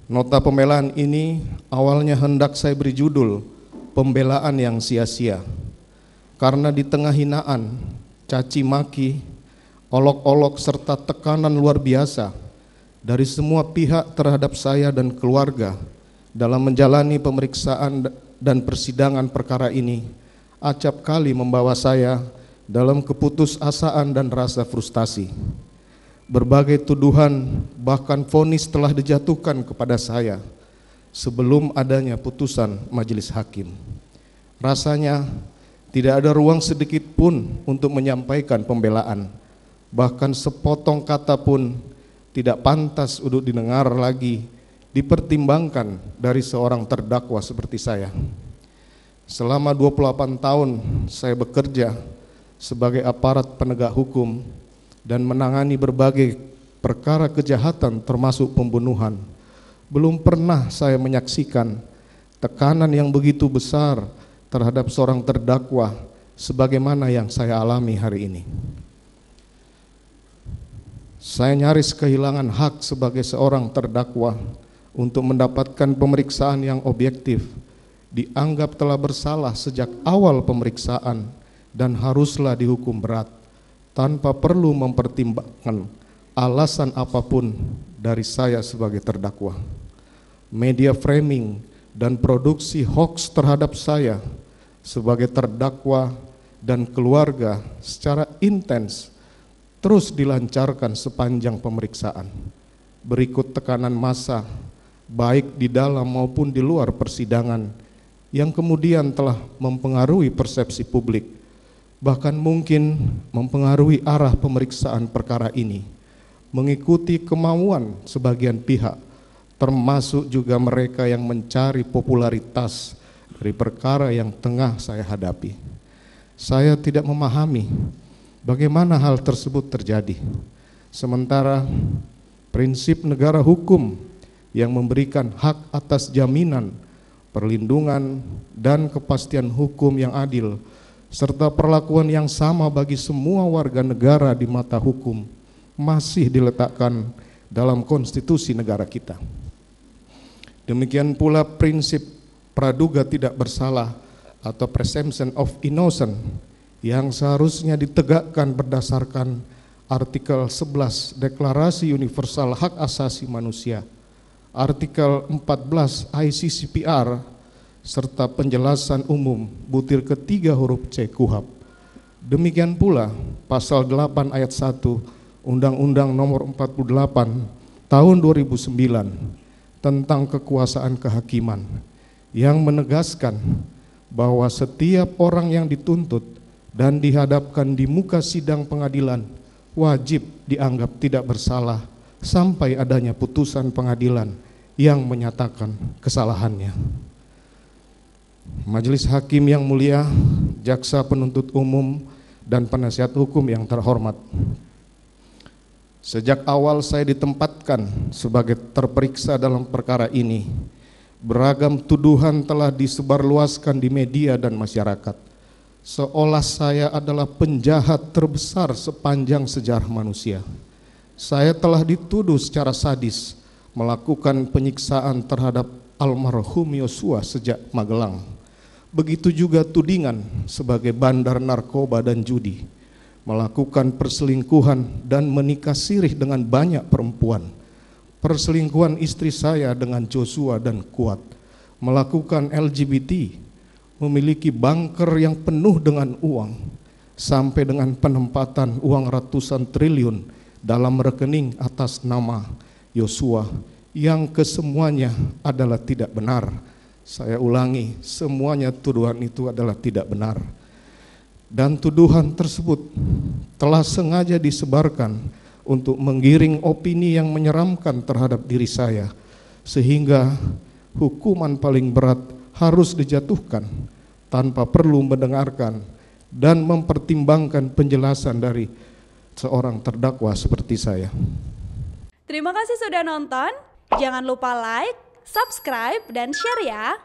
Nota pembelaan ini awalnya hendak saya beri judul pembelaan yang sia-sia, karena di tengah hinaan, caci maki, olok-olok serta tekanan luar biasa dari semua pihak terhadap saya dan keluarga dalam menjalani pemeriksaan dan persidangan perkara ini, acap kali membawa saya dalam keputusasaan dan rasa frustasi. Berbagai tuduhan bahkan vonis telah dijatuhkan kepada saya sebelum adanya putusan majelis hakim. Rasanya tidak ada ruang sedikit pun untuk menyampaikan pembelaan. Bahkan sepotong kata pun tidak pantas untuk didengar lagi, dipertimbangkan dari seorang terdakwa seperti saya. Selama 28 tahun saya bekerja sebagai aparat penegak hukum dan menangani berbagai perkara kejahatan termasuk pembunuhan. Belum pernah saya menyaksikan tekanan yang begitu besar terhadap seorang terdakwa sebagaimana yang saya alami hari ini. Saya nyaris kehilangan hak sebagai seorang terdakwa untuk mendapatkan pemeriksaan yang objektif, dianggap telah bersalah sejak awal pemeriksaan dan haruslah dihukum berat tanpa perlu mempertimbangkan alasan apapun dari saya sebagai terdakwa. Media framing dan produksi hoax terhadap saya sebagai terdakwa dan keluarga secara intens terus dilancarkan sepanjang pemeriksaan. Berikut tekanan massa baik di dalam maupun di luar persidangan yang kemudian telah mempengaruhi persepsi publik, bahkan mungkin mempengaruhi arah pemeriksaan perkara ini, mengikuti kemauan sebagian pihak, termasuk juga mereka yang mencari popularitas dari perkara yang tengah saya hadapi. Saya tidak memahami bagaimana hal tersebut terjadi, sementara prinsip negara hukum yang memberikan hak atas jaminan, perlindungan, dan kepastian hukum yang adil serta perlakuan yang sama bagi semua warga negara di mata hukum masih diletakkan dalam konstitusi negara kita. Demikian pula prinsip praduga tidak bersalah atau presumption of innocence yang seharusnya ditegakkan berdasarkan artikel 11 Deklarasi Universal Hak Asasi Manusia, artikel 14 ICCPR, serta penjelasan umum butir ketiga huruf C KUHP. Demikian pula pasal 8 ayat 1 Undang-Undang nomor 48 tahun 2009 tentang kekuasaan kehakiman yang menegaskan bahwa setiap orang yang dituntut dan dihadapkan di muka sidang pengadilan wajib dianggap tidak bersalah sampai adanya putusan pengadilan yang menyatakan kesalahannya. Majelis Hakim yang mulia, jaksa penuntut umum, dan penasihat hukum yang terhormat. Sejak awal saya ditempatkan sebagai terperiksa dalam perkara ini, beragam tuduhan telah disebarluaskan di media dan masyarakat, seolah saya adalah penjahat terbesar sepanjang sejarah manusia. Saya telah dituduh secara sadis melakukan penyiksaan terhadap almarhum Yosua sejak Magelang. Begitu juga tudingan sebagai bandar narkoba dan judi, melakukan perselingkuhan dan menikah sirih dengan banyak perempuan, perselingkuhan istri saya dengan Joshua dan Kuat, melakukan LGBT, memiliki bunker yang penuh dengan uang, sampai dengan penempatan uang ratusan triliun dalam rekening atas nama Yosua yang kesemuanya adalah tidak benar. Saya ulangi, semuanya tuduhan itu adalah tidak benar. Dan tuduhan tersebut telah sengaja disebarkan untuk menggiring opini yang menyeramkan terhadap diri saya, sehingga hukuman paling berat harus dijatuhkan tanpa perlu mendengarkan dan mempertimbangkan penjelasan dari seorang terdakwa seperti saya. Terima kasih sudah nonton. Jangan lupa like, subscribe, dan share ya.